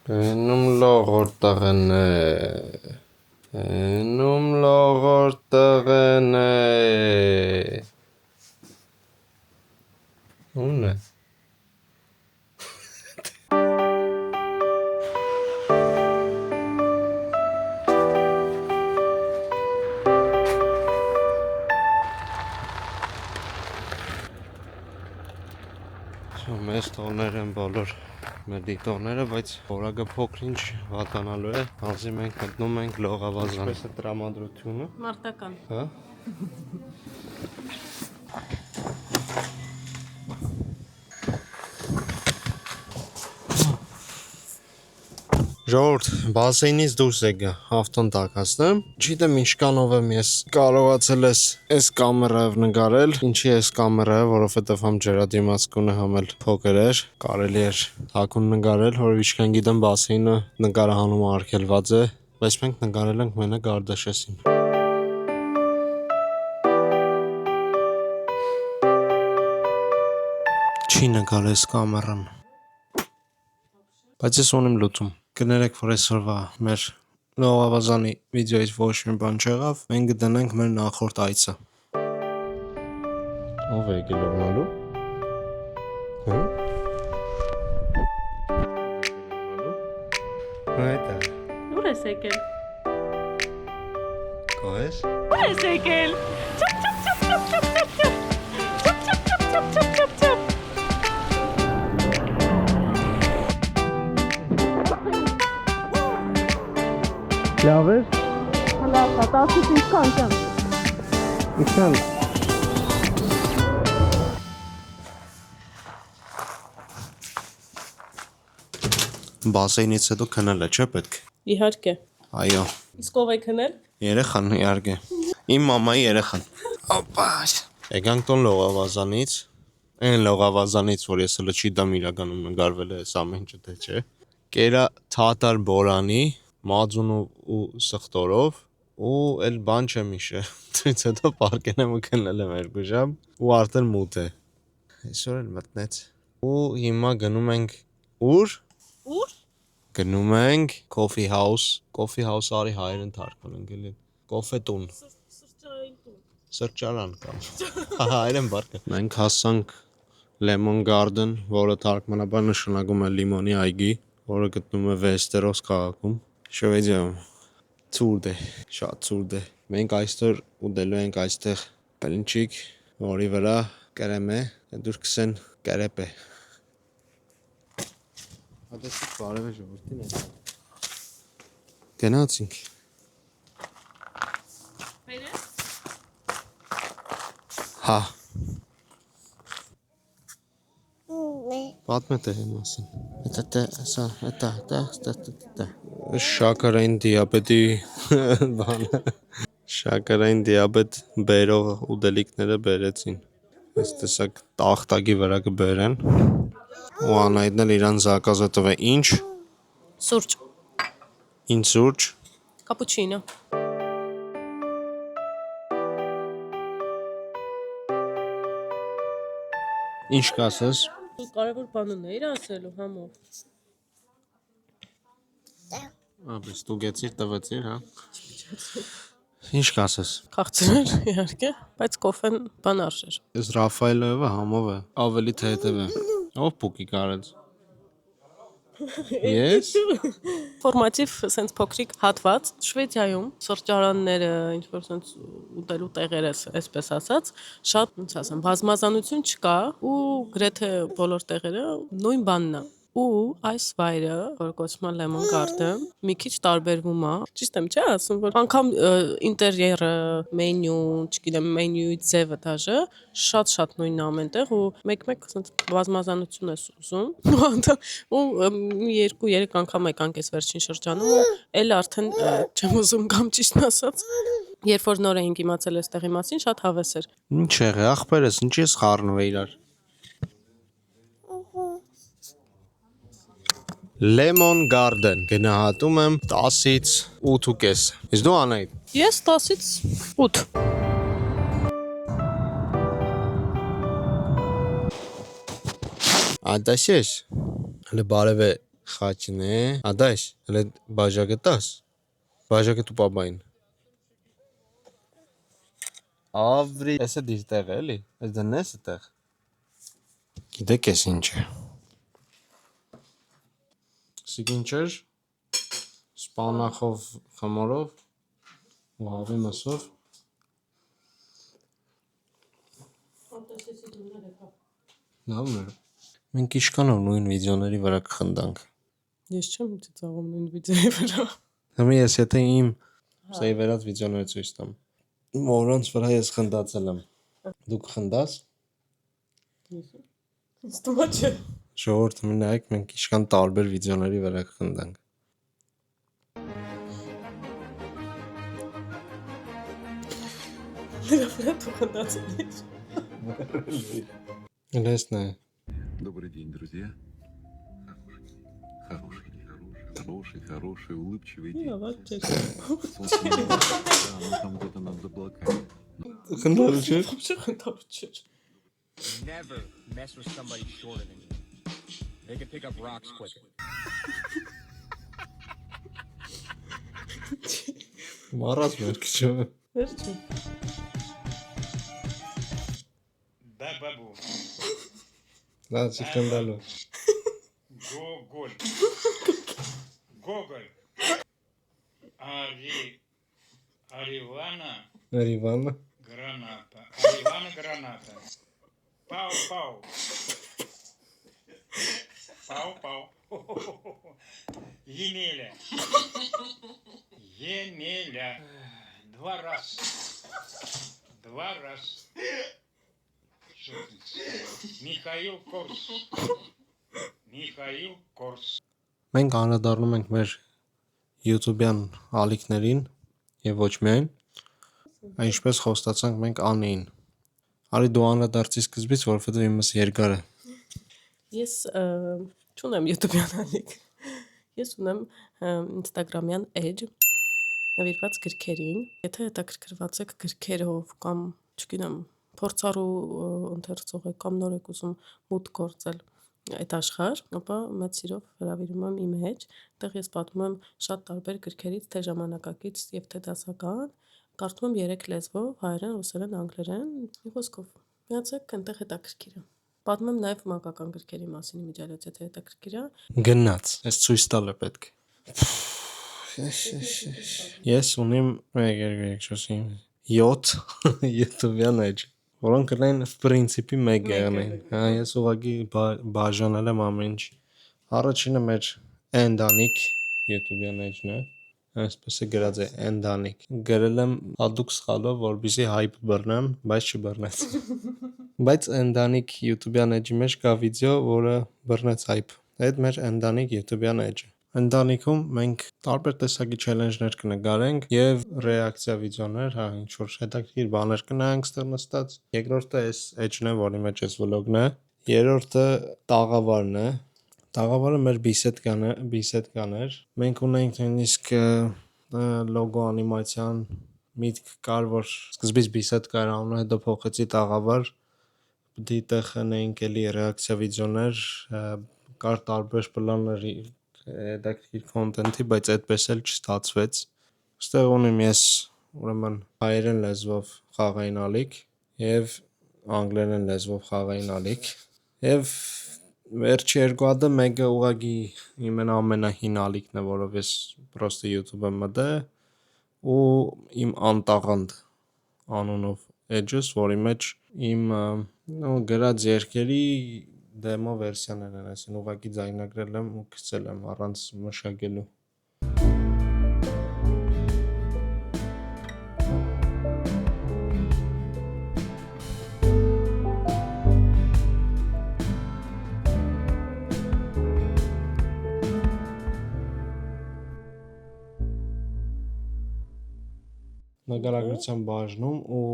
Eնում լողոր տղեն է, eնում լողոր տղեն է, ուն է, մեզ տողներ են բոլոր մեր դիտողները, բայց որակը փոքր ինչ վատանալու է, հազի մենք մտնում ենք լողավազան։ Պես է տրամադրությունը։ Մարտական։ Հա։ Ժողովուրդ, բասեյնից դուրս եկա, ավտոն տակացնեմ, չիտեմ ինչքանով եմ ես կարողացել այս կամերայով նկարել, ինչի այս կամերայով, որովհետև համ ջրադիմացկունը համ էլ փոքր էր, կարելի էր թաքուն նկարել, որ ինչքան գիտեմ բասեյնը նկարահանումը արգելված է, բայց մենք նկարել ենք մենակ Արդաշեսին։ Չի նկարել այս կամերան, բայց ես ունեմ լուծում։ Կներեք, որ այսօրվա մեր լողավազանի վիդեոից ոչ մի բան չեղավ, մենք կդնենք մեր նախորդ այցը։ Ով է եկել լողնալու։ Հա։ Այդա։ Ուր ես եկել։ Կոես։ Ուր ես եկել։ Չափ չափ չափ չափ չափ չափ չափ չափ չափ չափ չափ չափ չափ Լավ է։ Լավ, տասից ինչքան չեմ։ Ինչքան։ Բասեյնից հետո քնել է, չէ՞ պետք։ Իհարկե։ Այո։ Իսկ ով է քնել։ Երեխան, իհարկե։ Իմ մամայի երեխան։ Օպա։ Եկանք տոն լողավազանից, այն լողավազանից, որ ես հələ չի դամ իրականում նկարվել է այս ամեն ինչը թե չէ։ Կերա թաթար բորանի, մածուն ու սխտորով ու էլ բան չեմ հիշե։ Դից հետո պարկեն եմ ու քնել եմ 2 ժամ ու արդեն մութ է։ Այսօր էլ մտնեց։ Ու հիմա գնում ենք ուր։ Ուր։ Գնում ենք coffee house արի հայերեն թարգման ենք էլի։ Կոֆե տուն։ Սրճարան տուն։ Սրճարան կամ։ Հայերեն բառը։ Մենք հասանք Lemon Garden, որը թարգմանաբար նշանակում է լիմոնի այգի, որը գտնվում է Վեստերոս քաղաքում, Շվեդիայում։ Ցուրտ է, շատ ցուրտ է։ Մենք այստեղ ուտելու ենք այստեղ բլինչիկ, որի վրա կրեմ է, դուր կսեն կրեպ է։ Հատեսիկ բարև է ժողովրդին է։ Գնացինք։ Բերես։ Հա։ Պատմե թե մասին։ Դա։ Շաքարային դիաբետի բանը։ Շաքարային դիաբետ բերող ուտելիքները բերեցին։ Այս տեսակ տախտակի վրա կբերեն։ Ու Անահիտն էլ իրան զակազը տվե ինչ։ Սուրճ։ Ինչ սուրճ։ Կապուչինո։ Ինչ կասես։ Կարևոր բանն է իր ասելու համով։ Աբես դու գեցիր տվեցիր, հա։ Ինչ կասես։ Քաղցրեր, իհարկե, բայց կոֆեն բան արժեր։ Այս Ռաֆայելովը համով է, ավելի թեթև է։ Ով փուկի կարեց։ Ես։ Ֆորմատիվ սենց փոքրիկ հատված Շվեդիայում սրճարանները, ինչ որ սենց ուտելու տեղերը, այսպես ասած, շատ, ոնց ասեմ, բազմազանություն չկա ու գրեթե բոլոր տեղերը նույն բանն է։ Ու այս վայրը, որ կոչվում է Lemon Garden, մի քիչ տարբերվում է։ Ճիշտ եմ, չէ՞ ասում, որ անգամ ինտերիերը, մենյու, չգիտեմ, մենյուի ձևը դաժե շատ նույնն է ամենտեղ ու մեկ-մեկ ասենց բազմազանություն ես ուզում։ Ու 2-3 անգամ եկանք այս վերջին շրջանում ու էլ արդեն չեմ ուզում կամ ճիշտն ասած։ Երբ որ նոր էինք իմացել այս տեղի մասին, շատ հավես էր։ Ինչ եղե, ախպերս, ինչի ես խառնվե իրար։ Lemon Garden գնահատում եմ 10-ից 8.5։ Իսկ դու Անահիտ։ Ես 10-ից 8։ Ադասես։ Հələ բարև է Խաչն է։ Ադայս, հələ բաժակը տաս։ Բաժակը դու պապային։ Ավրի, էսը դիրտեղ է, էլի։ Այս դնես այդտեղ։ Գիտեք էս ինչ է։ Signature սպանախով խմորով ու հավի մսով։ Լավն է։ Մենք իշքանով նույն վիդեոների վրա կխնդանք։ Ես չեմ ծիծաղում նույն վիդեոյի վրա։ Հիմա ես եթե իմ սեյվերած վիդեոները ցույց տամ, որոնց վրա ես խնդացել եմ։ Դու կխնդաս։ Ինձ թվում է չէ։ Ժողովուրդ մի նայեք, մենք իշքան տարբեր վիդեոների վրա կխնդանք։ Նրա վրա դու խնդացել ես։ Լեսն է։ Добрый день, друзья. Хороший, улыбчивый день. Солнце не светит, да, мы там где-то над облаками. Խնդալու չէ։ Ոչ խնդալու չէ։ Never mess with somebody shorter than you. They can pick up rocks quicker. Մարած մերկ չէ։ Վերջի։ Да, бабу. Դա չի խնդալու։ Гоголь. Гоголь. Аривана Երևանը։ граната. Аривана граната. Пау-пау. Пау-пау. Емеля. Емеля. Два раз. Что ты? Михаил Корс. Михаил Корс. Մենք անդրադառնում ենք մեր YouTube-յան ալիքներին եւ ոչ միայն։ Ինչպես խոստացանք մենք Անեին։ Արի դու անդրադարձի սկզբից, որովհետեւ իմս երկար է։ Ես չունեմ YouTube-յան ալիք։ Ես ունեմ Instagram-յան edge նվիրված գրքերին։ Եթե հետաքրքրված եք գրքերով կամ, չգիտեմ, փորձառու ընթերցող եք կամ նոր եք ուզում մուտք գործել այդ աշխարհ, ապա մեծ սիրով հրավիրում եմ իմ հետ։ Այդտեղ ես պատմում եմ շատ տարբեր գրքերից, թե ժամանակակից եւ թե դասական։ Կարդում եմ 3 լեզվով՝ հայերեն, ռուսերեն, անգլերեն։ Մի խոսքով, միացեք, այնտեղ հետաքրքիր է։ Պատմում եմ նաեւ մանկական գրքերի մասին իմիջիալից, եթե հետաքրքիր է։ Գնաց, այս ցույց տալը պետք է։ Ես ունիմ 7 YouTube-յան edge, որոնք կլեն պրինցիպի մեկ եղնեն։ Հա, ես ուղղակի բաժանել եմ ամեն ինչ։ Առաջինը մեր Endanic YouTube-յան edge-ն է։ Այսպես է գրած է Endanic։ Գրել եմ հատուկ սխալով, որպեսզի hype բռնեմ, բայց չբռնեց։ Բայց Endanic YouTube-յան edge-ի մեջ կա վիդեո, որը բռնեց hype։ Այդ մեր Endanic YouTube-յան edge-ը։ Endanic-ում մենք տարբեր տեսակի challenge-ներ կնկարենք եւ ռեակցիա վիդեոներ, հա, ինչ որ հետաքրքիր բաներ կնայենք ստեղ նստած։ Երկրորդը էս edge-ն է, որի մեջ էս vlog-ն է։ Երրորդը տաղավարն է։ Տաղավարը մեր բիսեդկան էր։ Մենք ունենք նույնիսկ լոգո անիմացիան միտք կար, որ սկզբից բիսեդկա էր անունը, հետո փոխեցի տաղավար։ Պետք է տեղ խնայինք էլի ռեակցիա վիդեոներ, կար տարբեր պլաններ հետաքրքիր կոնտենտի, բայց այդպես էլ չստացվեց։ Այստեղ ունեմ ես ուրեմն հայերեն լեզվով խաղային ալիք եւ անգլերեն լեզվով խաղային ալիք եւ վերջի երկու հատը մեկը ուղղակի իմ ամենահին ալիքն է, որով ես պրոստը YouTube եմ մտել ու իմ անտաղանդ անունով edge-ս, որի մեջ իմ գրած երկերի դեմո վերսիաներն են, այսինքն ուղղակի ձայնագրել եմ ու գցել եմ առանց մշակելու։ Նկարագրության բաժնում ու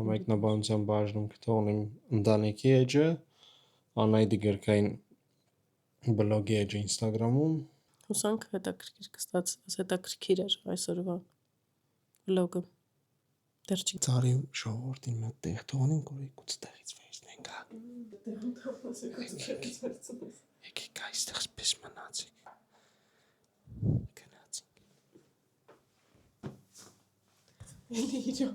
մեկնաբանության բաժնում գտնվում ընտանիքի edge-ը, Անայդի գրքային բլոգի edge-ը Instagram-ում։ Հուսանք հետաքրքիր էր այսօրվա վլոգը։ Դեռ չի։ Ծարի ժողովրդին մի տեղ թողնենք, որ եկուց տեղից վերցնենք, հա։ Եկեք այստեղ սպես մնացիք։ Գնացինք։ Էլի իջո։